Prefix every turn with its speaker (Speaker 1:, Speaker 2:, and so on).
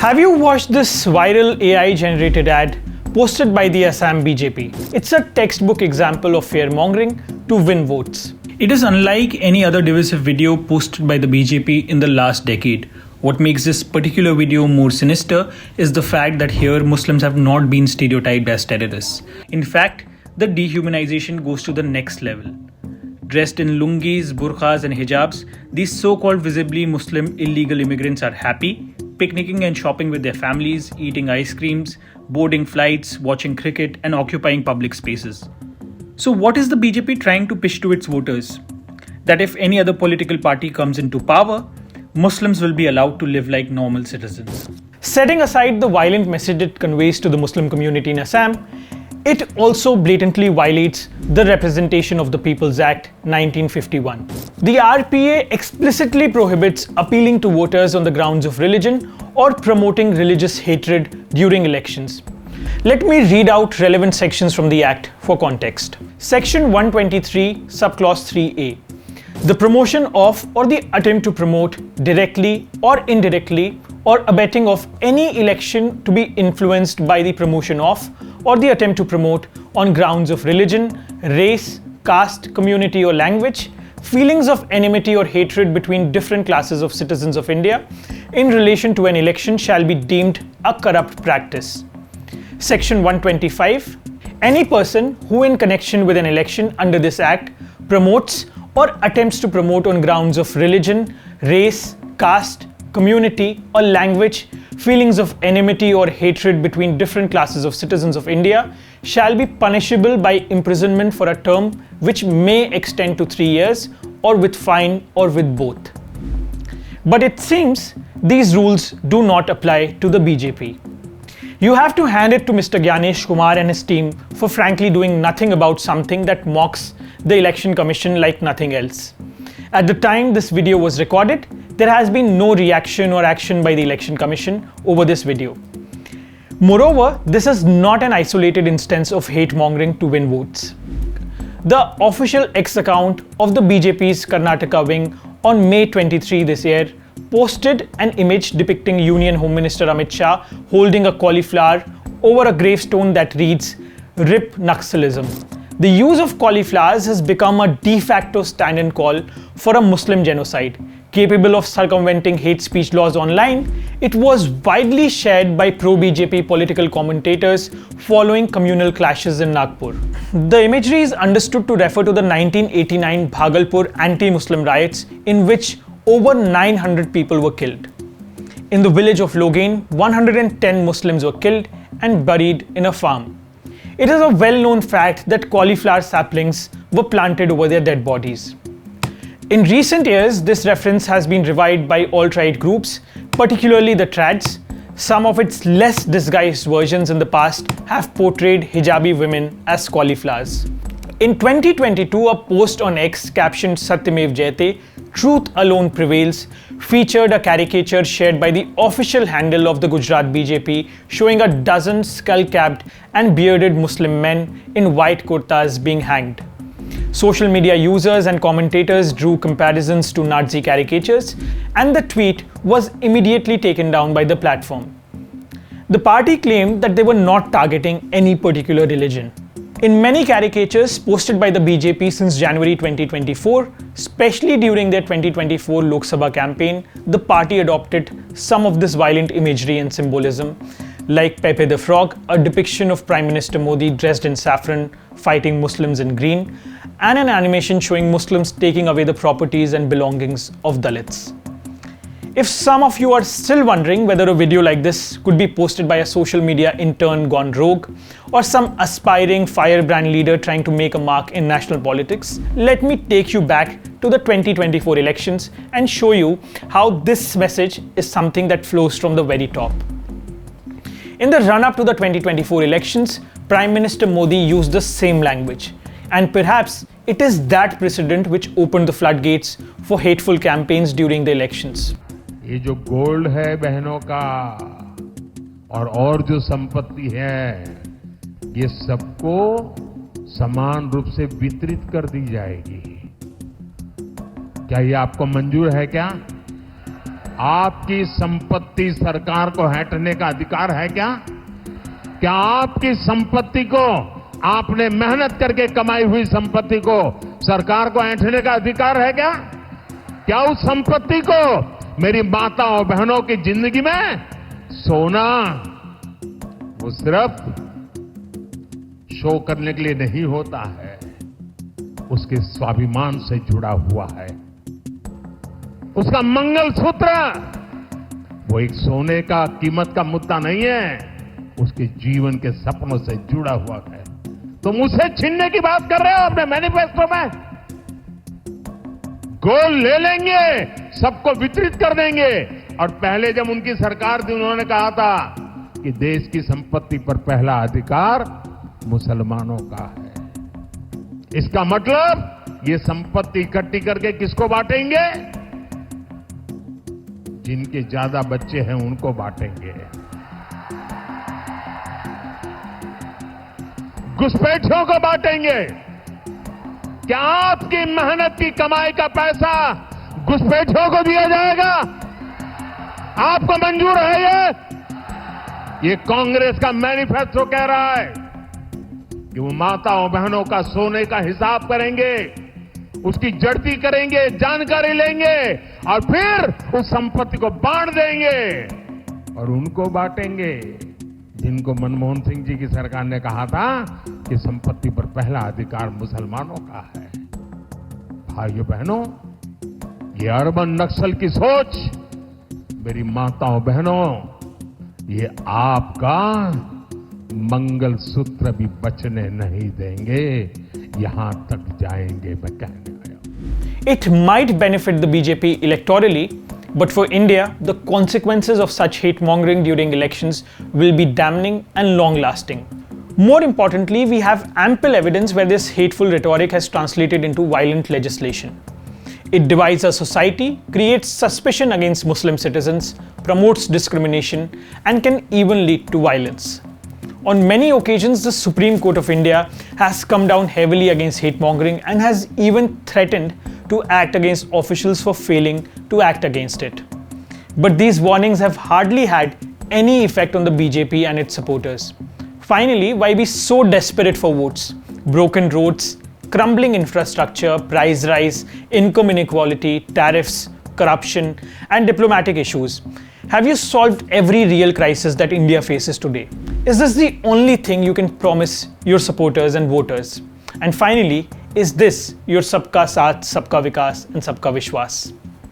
Speaker 1: Have you watched this viral AI-generated ad posted by the Assam BJP? It's a textbook example of fearmongering to win votes. It is unlike any other divisive video posted by the BJP in the last decade. What makes this particular video more sinister is the fact that here Muslims have not been stereotyped as terrorists. In fact, the dehumanization goes to the next level. Dressed in lungis, burqas and hijabs, these so-called visibly Muslim illegal immigrants are happy, picnicking and shopping with their families, eating ice creams, boarding flights, watching cricket and occupying public spaces. So what is the BJP trying to pitch to its voters? That if any other political party comes into power, Muslims will be allowed to live like normal citizens. Setting aside the violent message it conveys to the Muslim community in Assam, it also blatantly violates the Representation of the People's Act 1951. The RPA explicitly prohibits appealing to voters on the grounds of religion or promoting religious hatred during elections. Let me read out relevant sections from the Act for context. Section 123, subclause 3A. The promotion of or the attempt to promote directly or indirectly or abetting of any election to be influenced by the promotion of or the attempt to promote on grounds of religion, race, caste, community or language, feelings of enmity or hatred between different classes of citizens of India in relation to an election shall be deemed a corrupt practice. Section 125. Any person who in connection with an election under this Act promotes or attempts to promote on grounds of religion, race, caste, community or language, feelings of enmity or hatred between different classes of citizens of India shall be punishable by imprisonment for a term which may extend to 3 years or with fine or with both. But it seems these rules do not apply to the BJP. You have to hand it to Mr. Gyanesh Kumar and his team for frankly doing nothing about something that mocks the Election Commission like nothing else. At the time this video was recorded, there has been no reaction or action by the Election Commission over this video. Moreover, this is not an isolated instance of hate-mongering to win votes. The official X account of the BJP's Karnataka wing on May 23 this year posted an image depicting Union Home Minister Amit Shah holding a cauliflower over a gravestone that reads, "RIP Naxalism." The use of cauliflowers has become a de facto stand-in call for a Muslim genocide. Capable of circumventing hate speech laws online, it was widely shared by pro-BJP political commentators following communal clashes in Nagpur. The imagery is understood to refer to the 1989 Bhagalpur anti-Muslim riots in which over 900 people were killed. In the village of Slogan, 110 Muslims were killed and buried in a farm. It is a well-known fact that cauliflower saplings were planted over their dead bodies. In recent years, this reference has been revived by alt-right groups, particularly the Trads. Some of its less disguised versions in the past have portrayed hijabi women as cauliflowers. In 2022, a post on X captioned "Satyamev Jayate, Truth Alone Prevails" featured a caricature shared by the official handle of the Gujarat BJP showing a dozen skull-capped and bearded Muslim men in white kurtas being hanged. Social media users and commentators drew comparisons to Nazi caricatures, and the tweet was immediately taken down by the platform. The party claimed that they were not targeting any particular religion. In many caricatures posted by the BJP since January 2024, especially during their 2024 Lok Sabha campaign, the party adopted some of this violent imagery and symbolism, like Pepe the Frog, a depiction of Prime Minister Modi dressed in saffron fighting Muslims in green, and an animation showing Muslims taking away the properties and belongings of Dalits. If some of you are still wondering whether a video like this could be posted by a social media intern gone rogue or some aspiring firebrand leader trying to make a mark in national politics, let me take you back to the 2024 elections and show you how this message is something that flows from the very top. In the run-up to the 2024 elections, Prime Minister Modi used the same language, and perhaps it is that precedent which opened the floodgates for hateful campaigns during the elections.
Speaker 2: ये जो gold है बहनों का और जो संपत्ति है, ये सबको समान रूप से वितरित कर दी जाएगी। क्या ये आपको मंजूर है क्या? आपकी संपत्ति सरकार को हटने का अधिकार है क्या? क्या आपकी संपत्ति को, आपने मेहनत करके कमाई हुई संपत्ति को सरकार को ऐंठने का अधिकार है क्या? क्या उस संपत्ति को मेरी माताओं बहनों की जिंदगी में सोना वो सिर्फ शो करने के लिए नहीं होता है, उसके स्वाभिमान से जुड़ा हुआ है। उसका मंगलसूत्र वो एक सोने का कीमत का मुद्दा नहीं है, उसके जीवन के सपनों से जुड़ा हुआ है। तुम उसे छीनने की बात कर रहे हो अपने मैनिफेस्टो में। गोल्ड ले लेंगे, सबको वितरित कर देंगे। और पहले जब उनकी सरकार थी उन्होंने कहा था कि देश की संपत्ति पर पहला अधिकार मुसलमानों का है। इसका मतलब ये संपत्ति इकट्ठी करके किसको बांटेंगे? जिनके ज्यादा बच्चे हैं उनको बांटेंगे। घुसपैठियों को बांटेंगे। क्या आपकी मेहनत की कमाई का पैसा घुसपैठियों को दिया जाएगा? आपको मंजूर है ये कांग्रेस का मैनिफेस्टो कह रहा है कि वो माताओं बहनों का सोने का हिसाब करेंगे, उसकी जड़ती करेंगे, जानकारी लेंगे और फिर उस संपत्ति को बांट देंगे। और उनको बांटेंगे जिनको मनमोहन सिंह जी की सरकार ने कहा था कि संपत्ति पर पहला अधिकार मुसलमानों का है। भाइयों बहनों, ये अर्बन नक्सल की सोच, मेरी माताओं बहनों, ये आपका मंगलसूत्र भी बचने नहीं देंगे, यहां तक जाएंगे मैं कहने आया।
Speaker 1: It might benefit the BJP electorally, but for India, the consequences of such hate-mongering during elections will be damning and long-lasting. More importantly, we have ample evidence where this hateful rhetoric has translated into violent legislation. It divides our society, creates suspicion against Muslim citizens, promotes discrimination, and can even lead to violence. On many occasions, the Supreme Court of India has come down heavily against hate-mongering and has even threatened to act against officials for failing to act against it. But these warnings have hardly had any effect on the BJP and its supporters. Finally, why be so desperate for votes? Broken roads, crumbling infrastructure, price rise, income inequality, tariffs, corruption, and diplomatic issues. Have you solved every real crisis that India faces today? Is this the only thing you can promise your supporters and voters? And finally, is this your Sabka Saath, Sabka Vikas, and Sabka Vishwas?